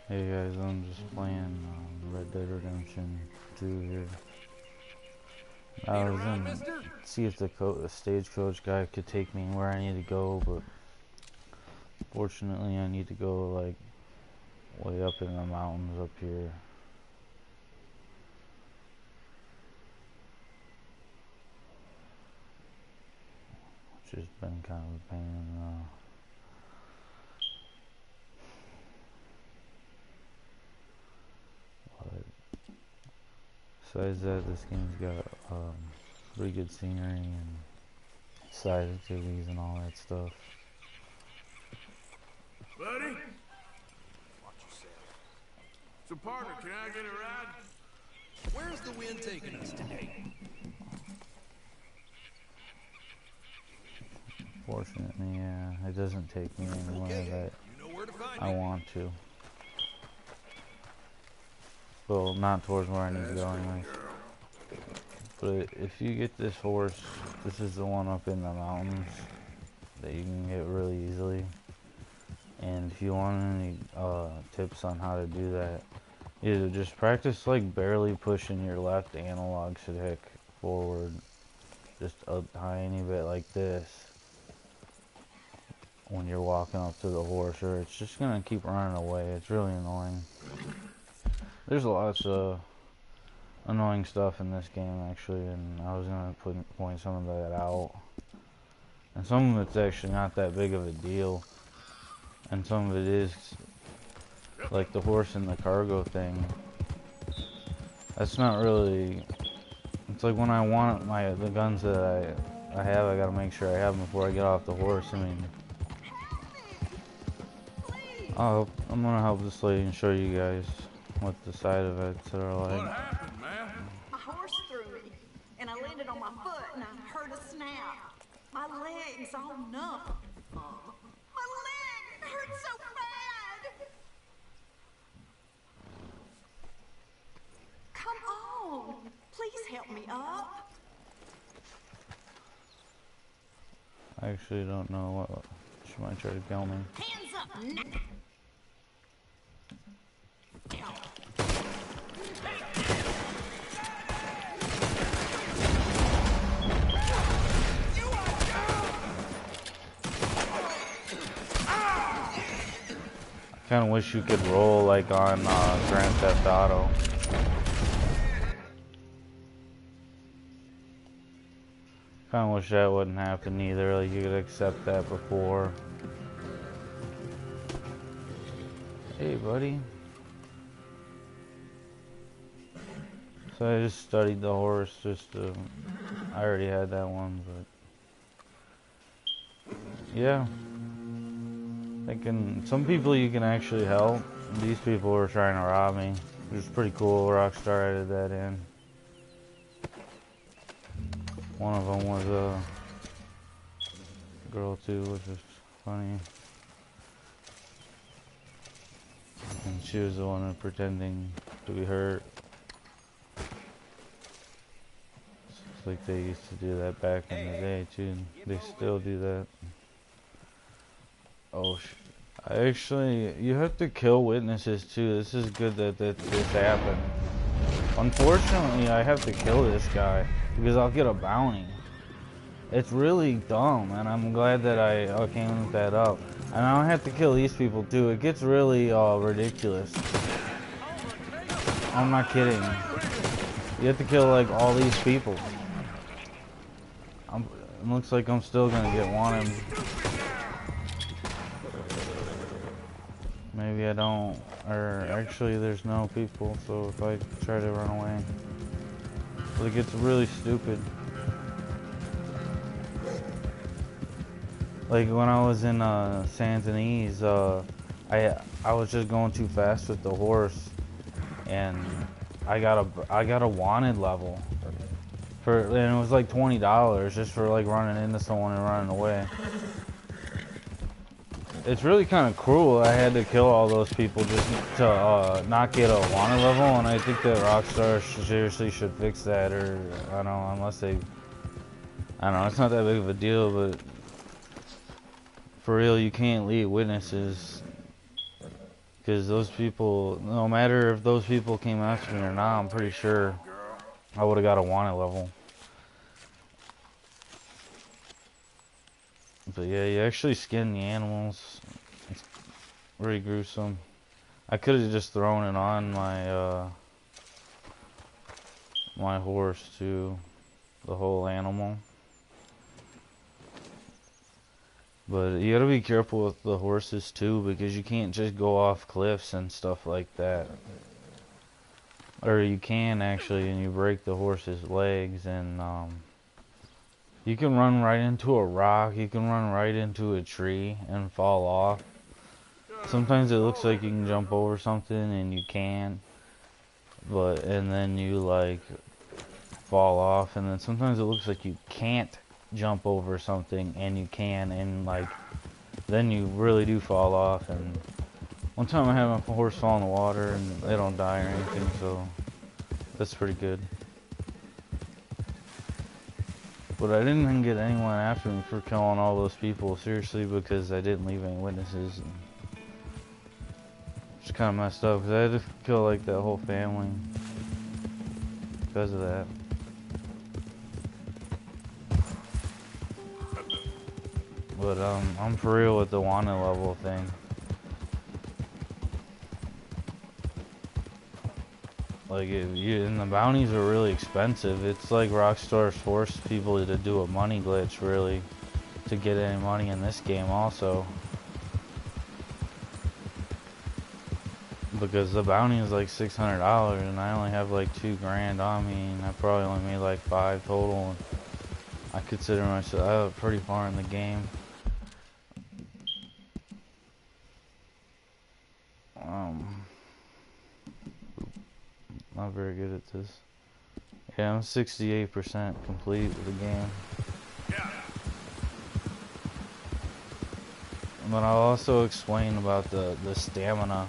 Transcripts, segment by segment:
Hey guys, I'm just playing Red Dead Redemption 2 here. I was in see if the stagecoach guy could take me where I need to go, but fortunately I need to go like way up in the mountains up here. Which has been kind of a pain in the besides that, this game's got pretty good scenery and side activities and all that stuff. Buddy? Watch yourself. So, partner, can I get a ride? Where's the wind taking us today? Fortunately, yeah, it doesn't take me anywhere that You know where to find I me. want to. Well, not towards where I need to go anyways. But if you get this horse, this is the one up in the mountains that you can get really easily. And if you want any tips on how to do that, either just practice like barely pushing your left analog stick forward just a tiny bit like this when you're walking up to the horse, or it's just gonna keep running away. It's really annoying. There's lots of annoying stuff in this game actually, and I was gonna point some of that out. And some of it's actually not that big of a deal, and some of it is, like the horse and the cargo thing. That's not really. It's like when I want the guns that I have, I gotta make sure I have them before I get off the horse. I mean, I'm gonna help this lady and show you guys what the side effects are like. What happened, man? A horse threw me, and I landed on my foot, and I heard a snap. My leg's all numb. My leg, it hurts so bad. Come on, please help me up. I actually don't know what she might try to kill me. Hands up now. I kind of wish you could roll like on Grand Theft Auto. Kind of wish that wouldn't happen either. Like you could accept that before. Hey, buddy. So I just studied the horse. I already had that one, but yeah. Thinking some people you can actually help. These people were trying to rob me, which is pretty cool. Rockstar added that in. One of them was a girl too, which is funny. And she was the one pretending to be hurt. It's like they used to do that back in the day too. They still do that. Oh, actually, you have to kill witnesses too. This is good that this happened. Unfortunately, I have to kill this guy because I'll get a bounty. It's really dumb, and I'm glad that I came with that up. And I don't have to kill these people too. It gets really ridiculous. I'm not kidding. You have to kill like all these people. It looks like I'm still gonna get wanted. Maybe I don't, or actually there's no people, so if I try to run away, it gets really stupid. Like when I was in Santanese, I was just going too fast with the horse, and I got a wanted level and it was like $20 just for like running into someone and running away. It's really kind of cruel. I had to kill all those people just to not get a wanted level, and I think that Rockstar seriously should fix that, or I don't know, unless they, I don't know, it's not that big of a deal, but for real, you can't leave witnesses Because those people, no matter if those people came after me or not, I'm pretty sure I would have got a wanted level. But yeah, you actually skin the animals. It's pretty gruesome. I could have just thrown it on my my horse too, the whole animal. But you gotta be careful with the horses too, because you can't just go off cliffs and stuff like that. Or you can actually, and you break the horse's legs, and you can run right into a rock, you can run right into a tree and fall off. Sometimes it looks like you can jump over something and you can, and then you like fall off, and then sometimes it looks like you can't jump over something and you can, and like then you really do fall off. And one time I had my horse fall in the water and they don't die or anything, so that's pretty good. But I didn't even get anyone after me for killing all those people, seriously, because I didn't leave any witnesses. And it's kind of messed up, because I had to kill like that whole family because of that. But I'm for real with the wanted level thing. Like, and the bounties are really expensive. It's like Rockstar's forced people to do a money glitch, really, to get any money in this game also. Because the bounty is like $600 and I only have like $2 grand on me, and I probably only made like 5 total. And I consider myself pretty far in the game. Not very good at this. Yeah, I'm 68% complete with the game. But I'll also explain about the stamina.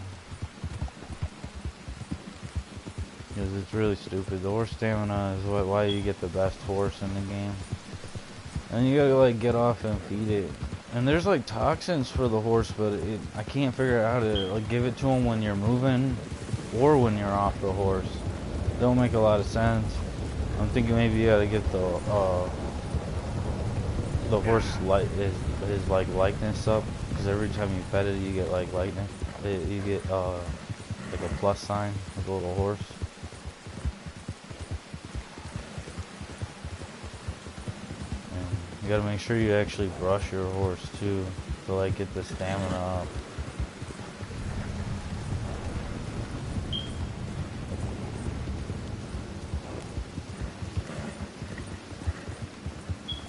Because it's really stupid. The horse stamina is why you get the best horse in the game. And you gotta like get off and feed it. And there's like toxins for the horse, but I can't figure out how to like give it to him when you're moving or when you're off the horse. It don't make a lot of sense. I'm thinking maybe you gotta get the horse his like likeness up, because every time you pet it you get like likeness. You get like a plus sign, like a little horse. And you gotta make sure you actually brush your horse too to like get the stamina up.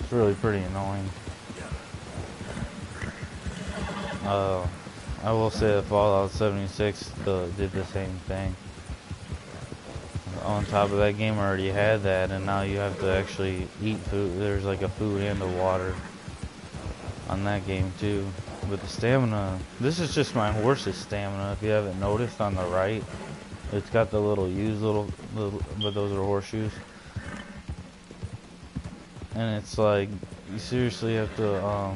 It's really pretty annoying. I will say that Fallout 76 did the same thing. On top of that game already had that, and now you have to actually eat food. There's like a food and a water on that game too. But the stamina, this is just my horse's stamina. If you haven't noticed, on the right, it's got the little but those are horseshoes. And it's like, you seriously have to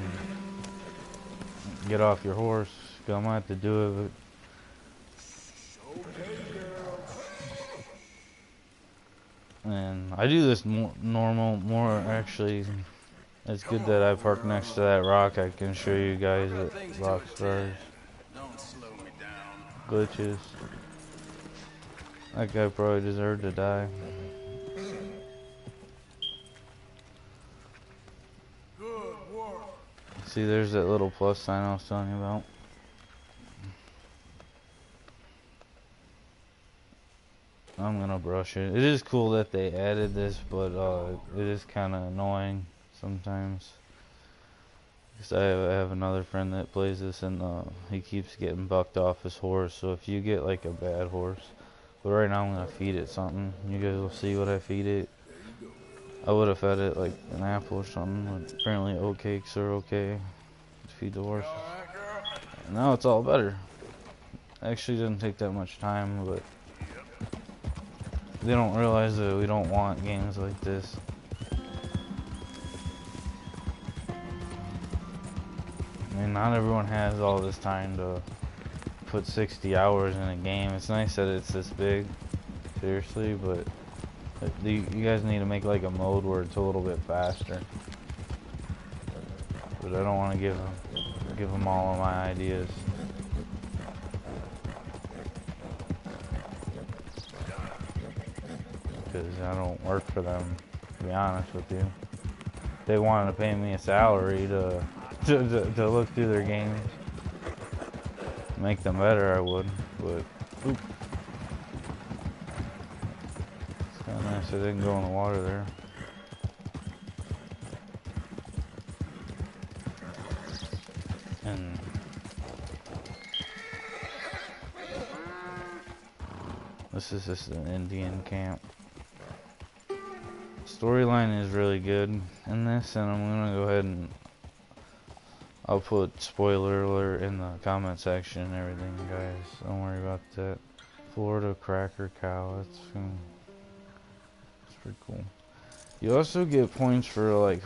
get off your horse. I'm gonna have to do it. And I do this more actually. It's good that I parked next to that rock. I can show you guys that Rockstar's glitches. That guy probably deserved to die. See, there's that little plus sign I was telling you about. I'm gonna brush it. It is cool that they added this, but it is kind of annoying sometimes. Because I have another friend that plays this, and he keeps getting bucked off his horse. So if you get like a bad horse, but right now I'm gonna feed it something. You guys will see what I feed it. I would have fed it like an apple or something, but apparently oat cakes are okay to feed the horses. And now it's all better. Actually didn't take that much time, but they don't realize that we don't want games like this. I mean, not everyone has all this time to put 60 hours in a game. It's nice that it's this big, seriously, but you guys need to make like a mode where it's a little bit faster. But I don't want to give them all of my ideas. Because I don't work for them, to be honest with you. If they wanted to pay me a salary to look through their games, make them better, I would. But oop. It's kind of nice I didn't go in the water there. And this is just an Indian camp. Storyline is really good in this, and I'm gonna go ahead and I'll put spoiler alert in the comment section and everything, guys. Don't worry about that. Florida Cracker Cow. That's pretty cool. You also get points for like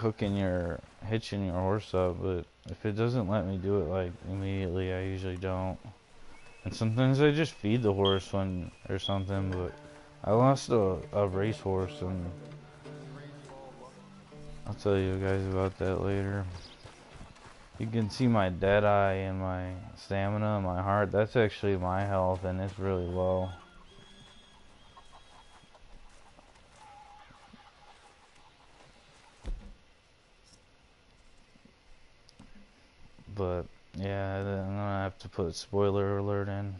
hitching your horse up, but if it doesn't let me do it like immediately, I usually don't. And sometimes I just feed the horse or something, but I lost a racehorse, and I'll tell you guys about that later. You can see my dead eye and my stamina and my heart. That's actually my health, and it's really low. But yeah, I'm gonna have to put spoiler alert in.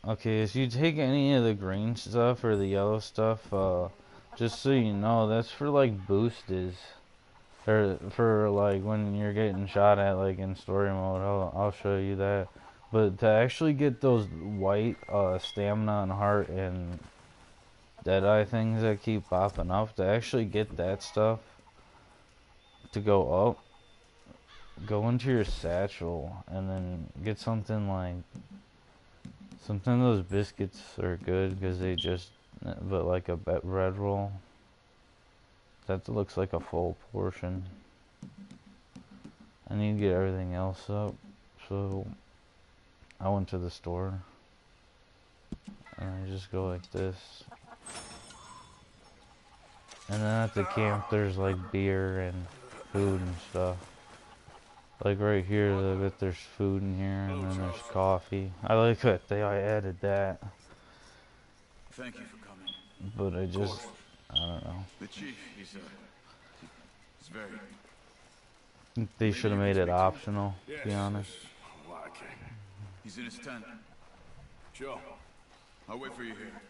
Okay, if you take any of the green stuff or the yellow stuff, just so you know, that's for like boosters, or for like when you're getting shot at, like in story mode. I'll show you that. But to actually get those white stamina and heart and deadeye things that keep popping up, to actually get that stuff to go up, go into your satchel and then get something like. Sometimes those biscuits are good because they just, but like a bread roll, that looks like a full portion. I need to get everything else up, so I went to the store and I just go like this. And then at the camp there's like beer and food and stuff. Like right here, I bet there's food in here, and then there's coffee. I like that I added that. Thank you for coming. But I don't know. The chief, he's very... They should have made it optional, to be honest. He's in his tent. Joe, I'll wait for you here.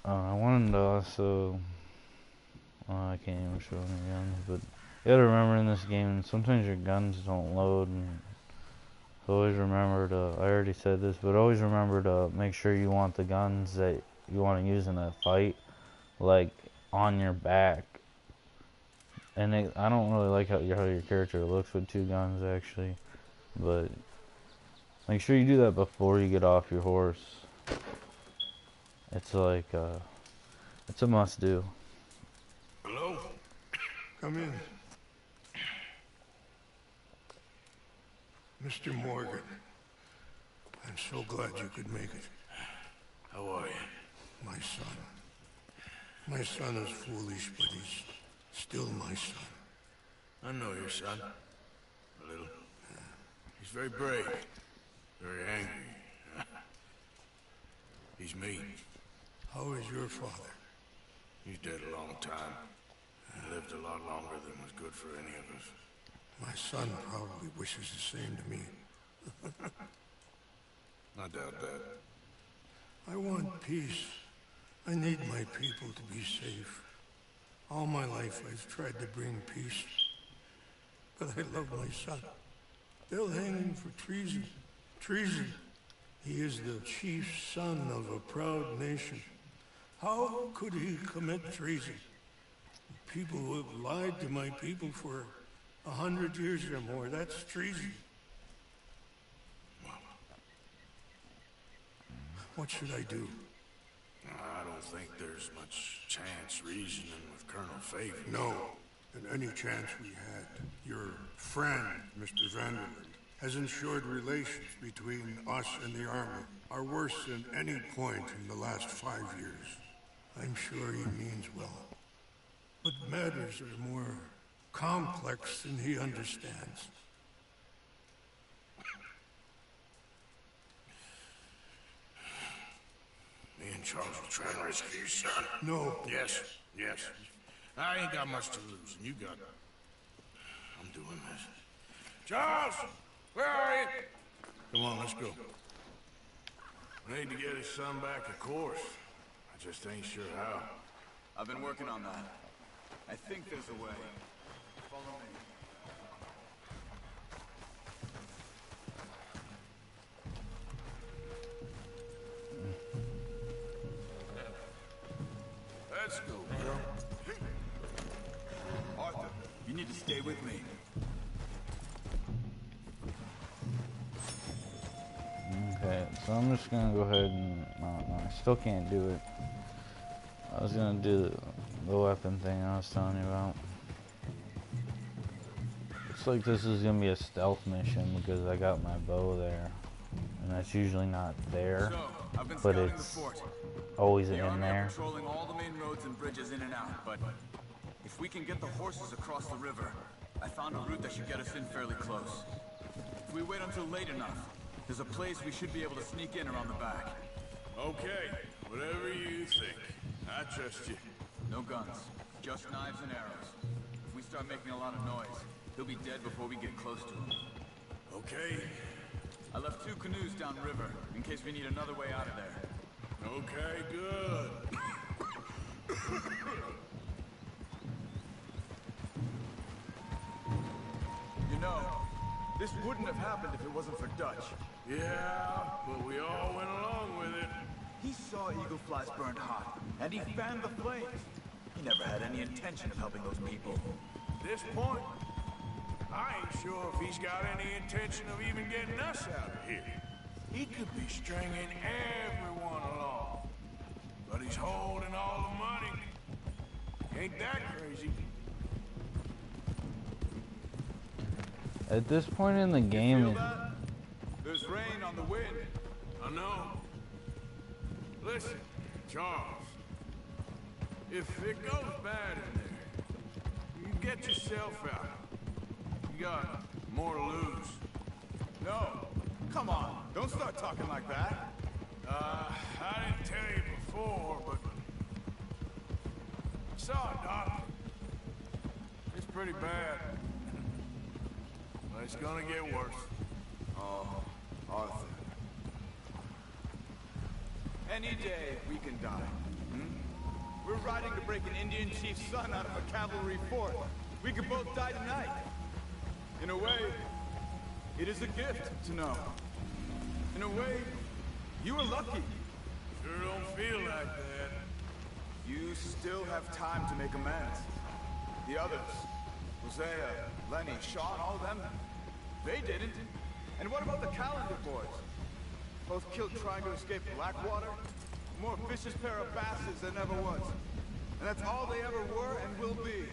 I wanted to also... I can't even show any guns, but you gotta remember in this game, sometimes your guns don't load, and always remember to, I already said this, but always remember to make sure you want the guns that you want to use in a fight, like, on your back. And I don't really like how your character looks with two guns, actually, but make sure you do that before you get off your horse. It's like, it's a must-do. Hello? Come in. Mr. Morgan, I'm so glad you could make it. How are you? My son. My son is foolish, but he's still my son. I know your son. A little. He's very brave. Very angry. He's mean. How is your father? He's dead a long time. He lived a lot longer than was good for any of us. My son probably wishes the same to me. I doubt that. I want peace. I need my people to be safe. All my life I've tried to bring peace. But I love my son. They'll hang him for treason. Treason. He is the chief son of a proud nation. How could he commit treason? People who have lied to my people for 100 years or more, that's treason. What should I do? I don't think there's much chance reasoning with Colonel Favor. No. And any chance we had, your friend, Mr. Vanderland, has ensured relations between us and the Army are worse than any point in the last 5 years. I'm sure he means well. But matters are more complex than he understands. Me and Charles will try and rescue your son. No. Yes, yes. I ain't got much to lose, and you got... I'm doing this. Charles! Where are you? Come on, let's go. We need to get his son back, of course. I just ain't sure how. I've been working on that. I think there's a way. Follow me. Let's go, girl. Arthur, you need to stay with me. Okay, so I'm just gonna go ahead and... No, I still can't do it. I was gonna do the weapon thing I was telling you about. Looks like this is gonna be a stealth mission because I got my bow there. And that's usually not there, So, I've been but scouting it's the fort. always The in Army are there. patrolling all the main roads and bridges in and out, but if we can get the horses across the river, I found a route that should get us in fairly close. If we wait until late enough, there's a place we should be able to sneak in around the back. Okay, whatever you think. I trust you. No guns, just knives and arrows. If we start making a lot of noise, he'll be dead before we get close to him. Okay, I left 2 canoes downriver, in case we need another way out of there. okay, good. You know, this wouldn't have happened if it wasn't for Dutch. Yeah, but we all went along with it. He saw eagle flies burned hot, and he fanned the flames. He never had any intention of helping those people. At this point, I ain't sure if he's got any intention of even getting us out of here. He could be stringing everyone along. But he's holding all the money. Ain't that crazy? At this point in the game, There's rain on the wind. I know. Listen, Charles. If it goes bad in there, you get yourself out. You got more to lose. No, come on, don't start talking like that. I didn't tell you before, but I saw a doctor. It's pretty bad. But it's gonna get worse. Oh, Arthur. Any day we can die. We're riding to break an Indian chief's son out of a cavalry fort. We could both die tonight. In a way, it is a gift to know. In a way, you were lucky. Sure don't feel like that. You still have time to make amends. The others, Hosea, Lenny, Sean, all of them, they didn't. And what about the Calendar boys? Both killed trying to escape Blackwater? More vicious pair of bastards than ever was. And that's all they ever were and will be.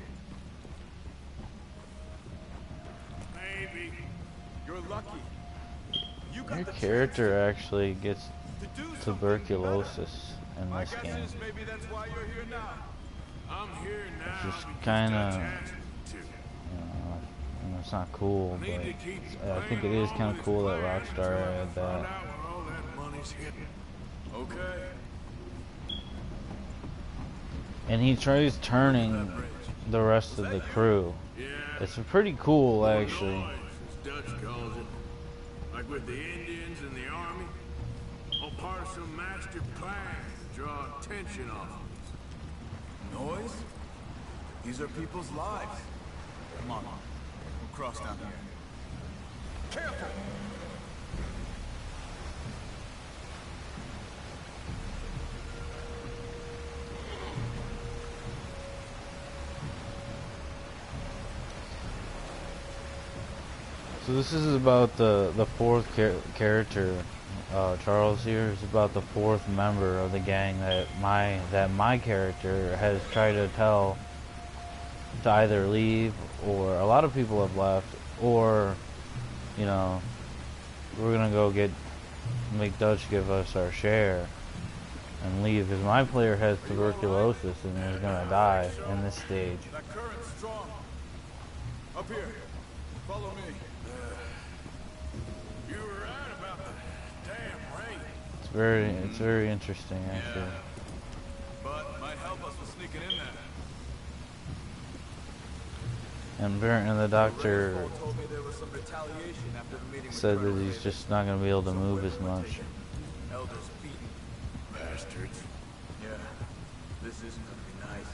Maybe. You're lucky. You got your the character actually gets to do something tuberculosis in better. My this guess game. is maybe that's why you're here now. I'm here now. Just because kinda- Dutch asked me to. And it's not cool, I but need to keep I think it playing is along kind with of cool his that plan Rockstar until I had find that. out where all that money's hidden. Okay. And he tries turning the rest of the crew. Yeah. It's pretty cool, actually. Noise, as Dutch calls it. Like with the Indians and the Army. All part of some master plan to draw attention off us. Noise? These are people's lives. Come on. We'll cross down here. Careful! So this is about the fourth character. Charles here is about the fourth member of the gang that my character has tried to tell to either leave, or a lot of people have left, or, you know, we're gonna go make Dutch give us our share and leave, because my player has tuberculosis and is gonna die in this stage. That current's strong. Up here. Follow me. You were right about the damn rain. It's very interesting, actually. Yeah. But might help us with sneaking in there. And the doctor Told me there was some retaliation after the meeting with said that Colonel he's Davis. just not gonna be able to move as much. Elders beaten. Bastards. Yeah. This isn't gonna be nice.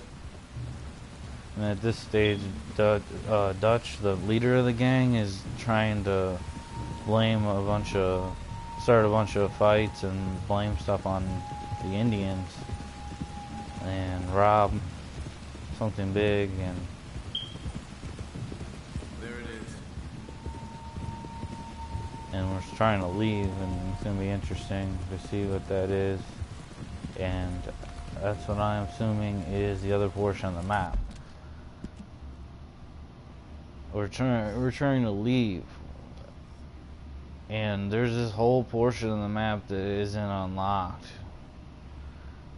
And at this stage, Dutch, the leader of the gang, is trying to start a bunch of fights and blame stuff on the Indians and rob something big, and There it is. we're just trying to leave, and it's gonna be interesting to see what that is. And that's what I'm assuming is the other portion of the map. We're trying to leave, and there's this whole portion of the map that isn't unlocked.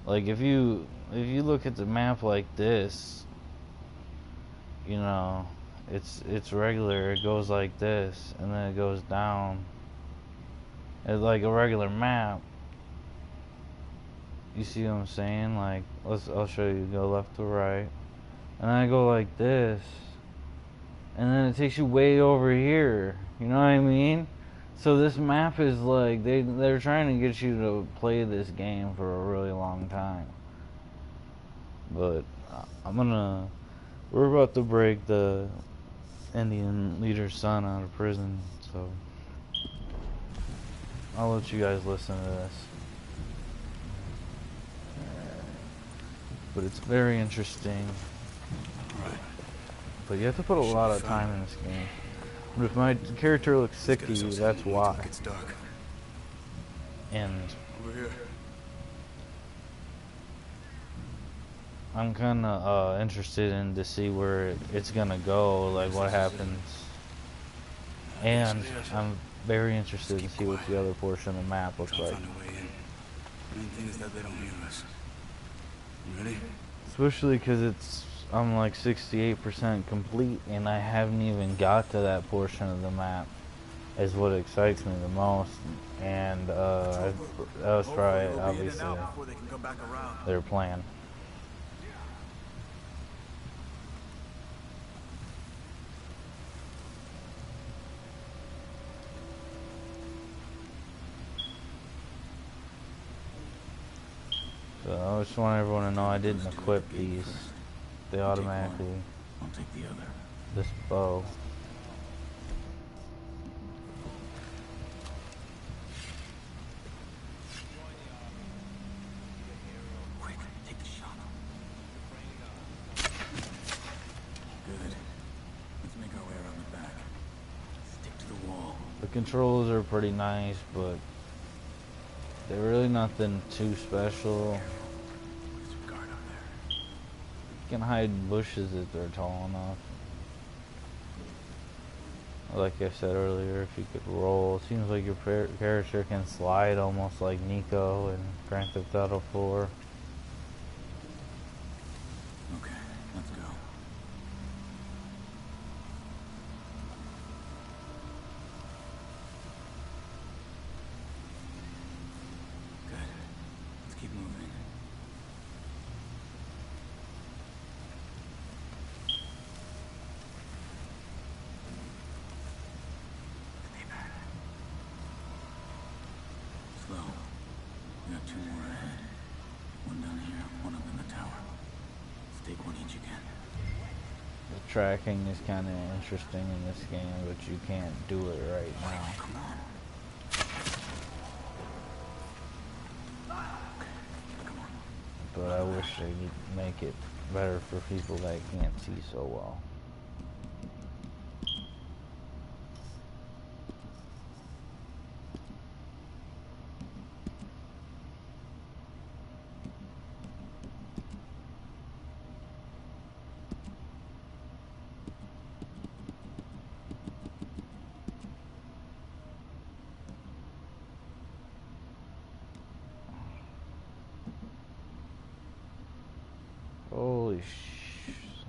Like if you look at the map like this, you know, it's regular. It goes like this, and then it goes down. It's like a regular map. You see what I'm saying? Like, I'll show you. Go left to right, and then I go like this, and then it takes you way over here. You know what I mean? So this map is like they're trying to get you to play this game for a really long time. But we're about to break the Indian leader's son out of prison, so I'll let you guys listen to this. But it's very interesting. But you have to put a lot of time in this game. But if my character looks sicky, that's why. It's dark. And Over here. I'm kind of interested in to see where it's gonna go, like what happens. And I'm very interested to see what the other portion of the map looks like. Find a way in. Main thing is that they don't hear us. You ready? Especially because I'm like 68% complete, and I haven't even got to that portion of the map, is what excites me the most. And that was probably obviously Before they can come back around. their plan. So I just want everyone to know I didn't equip these. They automatically, I'll take the other. this bow. Quick, take the shot. Good. Let's make our way around the back. Stick to the wall. The controls are pretty nice, but they're really nothing too special. Put some guard up there. You can hide in bushes if they're tall enough. Like I said earlier, if you could roll, it seems like your character can slide almost like Nico in Grand Theft Auto 4. Okay, let's go. Good. Let's keep moving. Stay back. Slow. We got two more ahead. One down here, one up in the tower. Let's take one each again. The tracking is kind of interesting in this game, but you can't do it right now. Come on. But I wish they could make it better for people that can't see so well.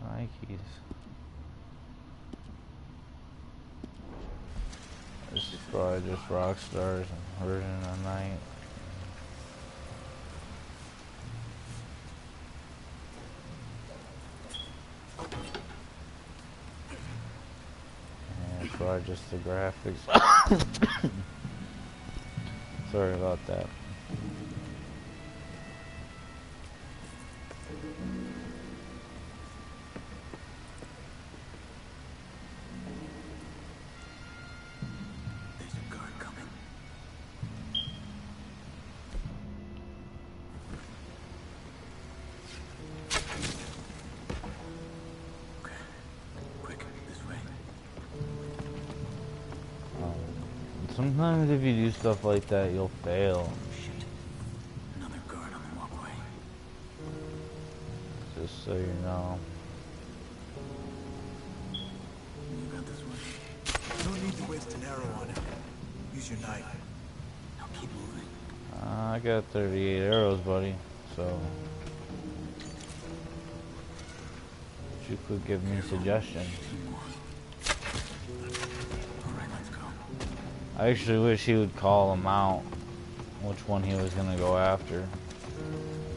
Holy Nikes. This is probably just Rockstar's version of night. And it's probably just the graphics. Sorry about that. There's a guard coming. Okay. Quick, this way. Sometimes if you do stuff like that, you'll fail. Shit. Another guard on the walkway. Just so you know. You got this one. No need to waste an arrow on it. Use your knife. Now keep moving. I got 38 arrows, buddy. So you could give me suggestions. Alright, let's go. I actually wish he would call them out, which one he was gonna go after.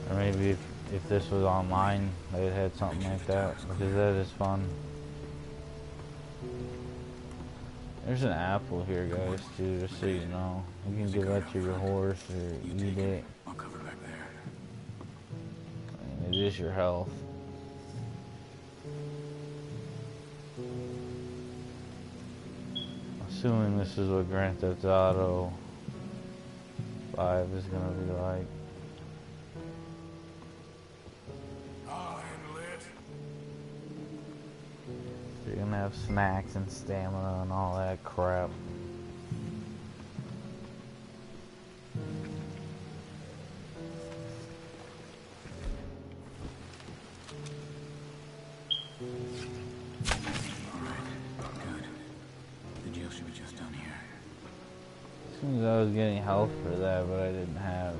Or maybe if this was online, they had something like that, because that is fun. There's an apple here, guys, too, just so you know. You can give that to your horse or eat it. I'll cover back there. I mean, it is your health. Assuming this is what Grand Theft Auto 5 is gonna be like. I'll handle it. You're gonna have snacks and stamina and all that crap. Good. The jail should be just down here. Seems I was getting health for that, but I didn't have.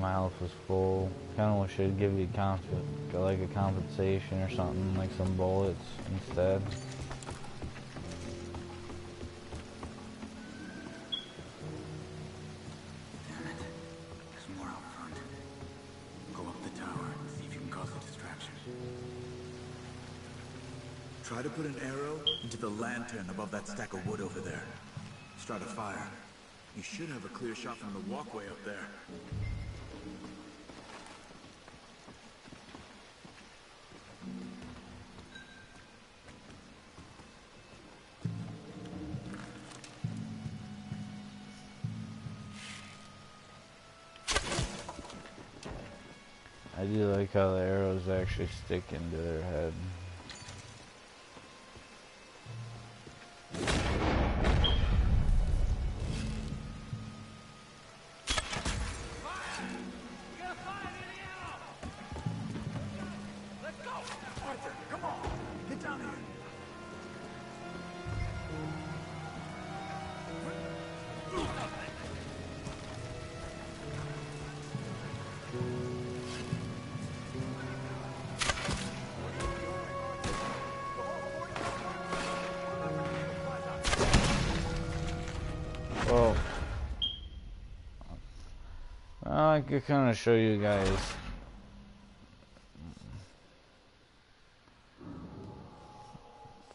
My health was full. Kinda wish I'd give you like a compensation or something, like some bullets instead. Damn it. There's more out front. Go up the tower and see if you can cause a distraction. Try to put an arrow into the lantern above that stack of wood over there. Start a fire. You should have a clear shot from the walkway up there. I do like how the arrows actually stick into their head. Arthur, come on! Get down here! Well, I could kind of show you guys.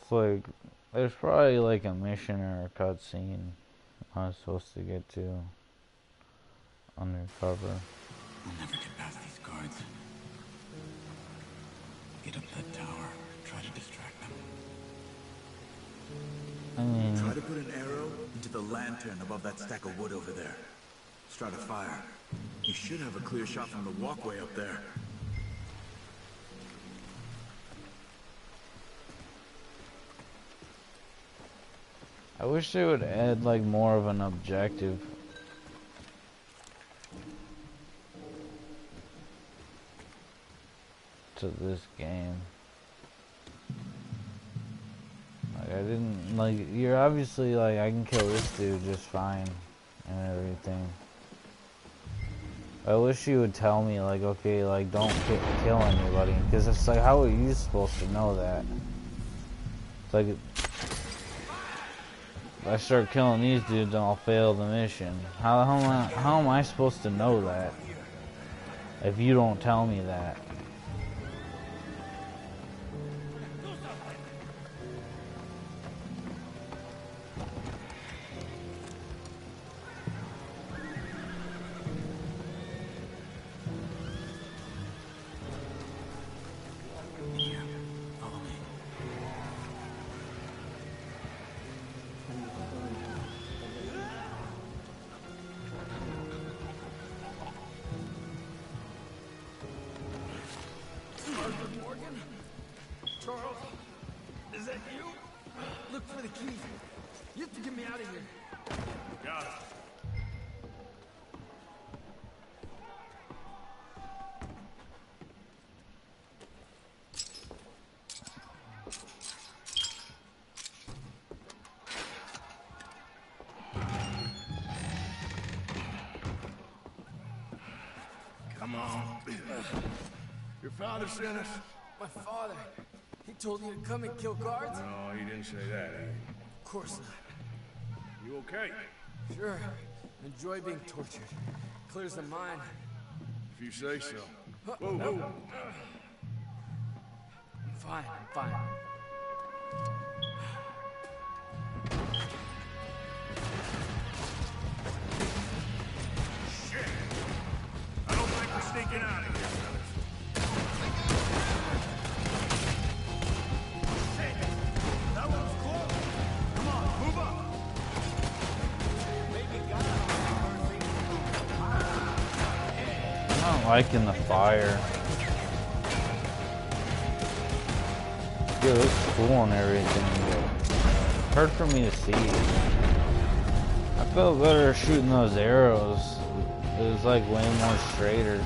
It's like, there's probably like a mission or a cutscene I was supposed to get to undercover. We'll never get past these guards. Get up that tower. Try to distract them. I mean, Try to put an arrow into the lantern above that stack of wood over there. Start a fire. You should have a clear shot from the walkway up there. I wish they would add like more of an objective. To this game. Like, I didn't, like, you're obviously like, I can kill this dude just fine and everything. I wish you would tell me, like, okay, like, don't kill anybody. Because it's like, how are you supposed to know that? It's like, if I start killing these dudes, then I'll fail the mission. How am I supposed to know that? If you don't tell me that. Charles, is that you? Look for the key. You have to get me out of here. Got it. Come on. Your father sent us? My father. He told you to come and kill guards? No, he didn't say that. Of course not. You okay? Sure. Enjoy being tortured. Clears the mind. If you say so. Whoa, whoa. I'm fine. I'm fine. Shit! I don't think we're sneaking out of here, fellas. Shit! That one's close! Come on, move up! I'm not liking the fire. Yeah, it looks cool and everything, but hard for me to see. I felt better shooting those arrows. It was like way more straighter.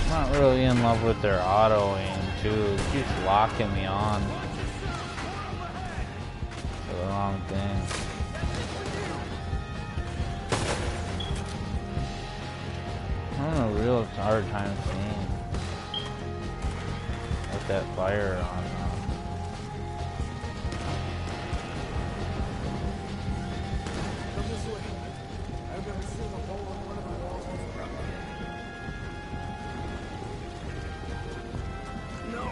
I'm not really in love with their auto aim too. It keeps locking me on for the wrong thing. I'm having a real hard time seeing with that fire on. Come this way. I remember seeing a hole in one of the walls. No!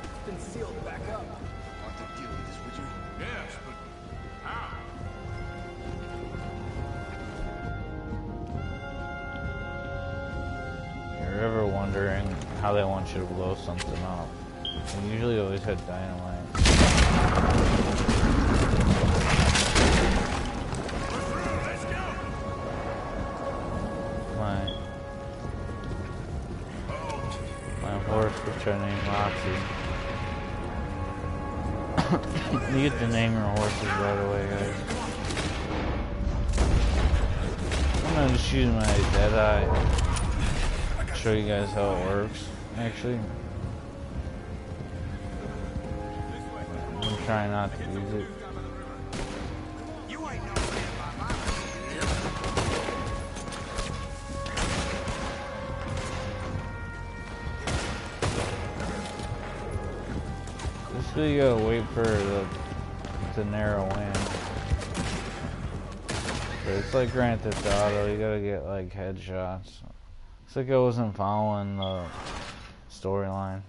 It's been sealed back up. Want to deal with this, would you? Yes, but how? You're ever wondering how they want you to blow something up? They usually always had dynamite. Let's go! My horse, which I named Roxy. You get to name your horses right away, guys. I'm gonna just use my Deadeye. Show you guys how it works, actually. I'm trying not to use it. Just so you gotta wait for the to narrow in. But it's like Grand Theft Auto, you gotta get like headshots. It's like I wasn't following the storyline,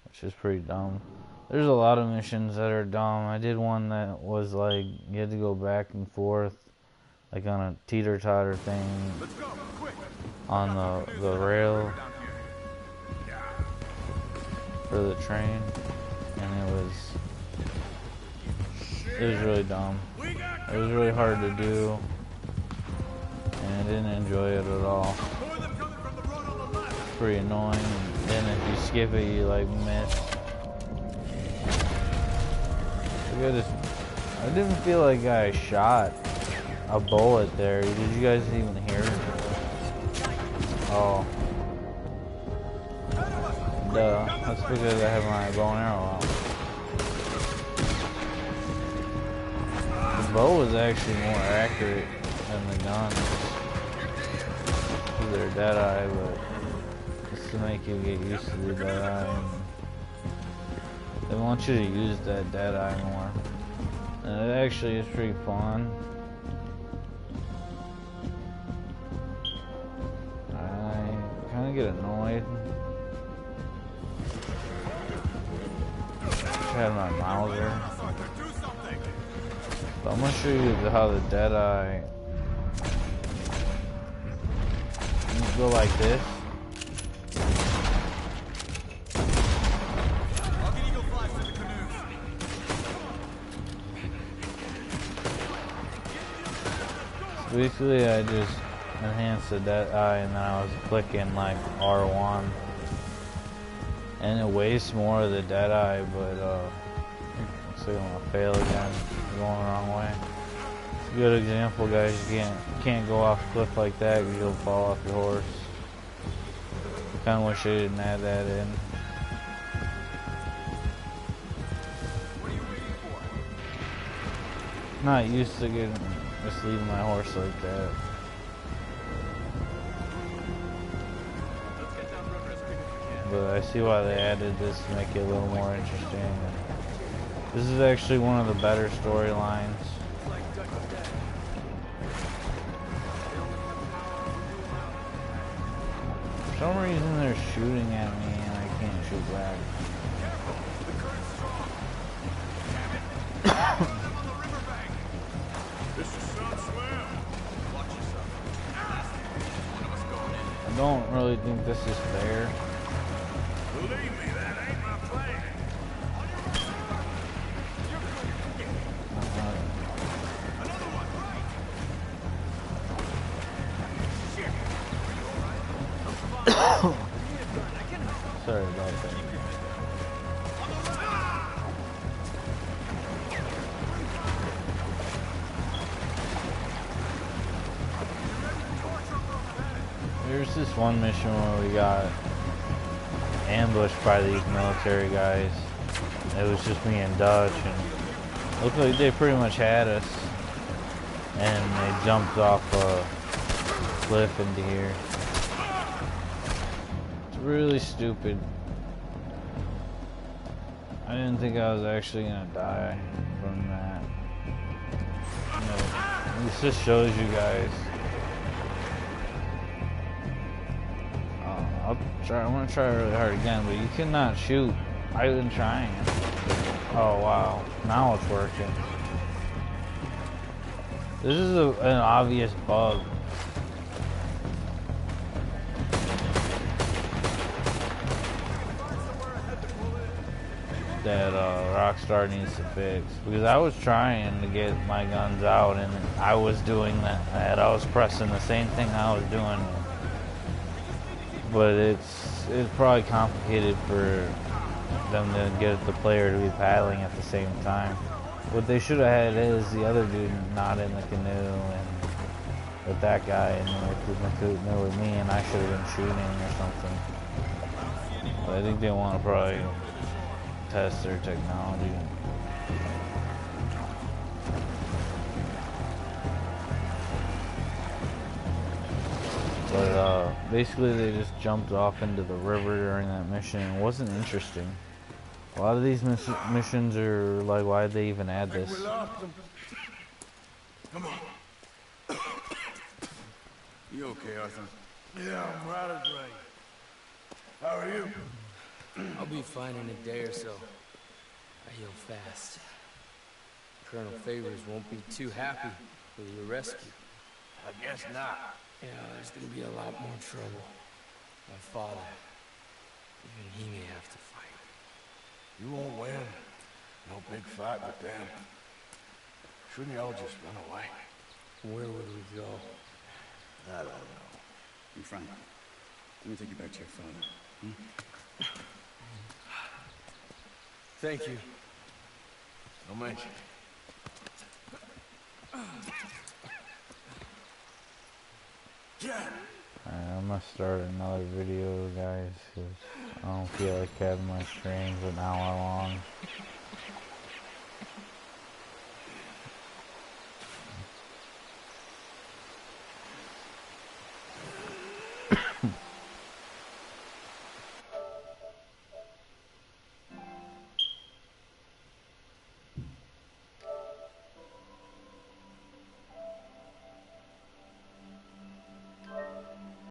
which is pretty dumb. There's a lot of missions that are dumb. I did one that was like, you had to go back and forth, like on a teeter-totter thing. Let's go, quick! on the rail for the train, and it was really dumb. It was really hard to do, and I didn't enjoy it at all. It's pretty annoying, and then if you skip it, you like miss. I didn't feel like I shot a bullet there. Did you guys even hear it? Oh. Duh. That's because I have my bow and arrow out. The bow was actually more accurate than the gun. They're dead eye, but just to make you get used to the dead eye. They want you to use that dead eye more. And it actually is pretty fun. I kind of get annoyed. I had my Mauser. But I'm gonna show you how the dead eye. You go like this. Basically, I just enhanced the dead eye, and then I was clicking like R1, and it wastes more of the dead eye. But looks like I'm gonna fail again. I'm going the wrong way. It's a good example, guys. You can't go off a cliff like that because you'll fall off your horse. Kind of wish I didn't add that in. Not used to just leaving my horse like that. But I see why they added this to make it a little more interesting. This is actually one of the better storylines. For some reason they're shooting at me and I can't shoot back. I don't really think this is fair. Believe me, that ain't my plan. Sorry about that. There's this one mission where we got ambushed by these military guys. It was just me and Dutch, and it looked like they pretty much had us. And they jumped off a cliff into here. It's really stupid. I didn't think I was actually gonna die from that. You know, this just shows you guys. I'm gonna try really hard again, but you cannot shoot. I've been trying. Oh wow, now it's working. This is an obvious bug. That Rockstar needs to fix, because I was trying to get my guns out and I was doing that. I was pressing the same thing I was doing, but it's probably complicated for them to get the player to be paddling at the same time. What they should have had is the other dude not in the canoe and with that guy in the canoe with me, and I should have been shooting or something. But I think they want to probably test their technology. But basically they just jumped off into the river during that mission. It wasn't interesting. A lot of these missions are like, why did they even add this? Come on. You okay, Arthur? Yeah, I'm right as rain. How are you? I'll be fine in a day or so. I heal fast. Colonel Favors won't be too happy with your rescue. I guess not. Yeah, there's gonna be a lot more trouble. My father, even he may have to fight. You won't win. No big fight with them. Shouldn't y'all just run away? Where would we go? I don't know. Hey, Frank, let me take you back to your father. Thank you. No mention. Alright, I'm gonna start another video, guys, because I don't feel like having my streams an hour long.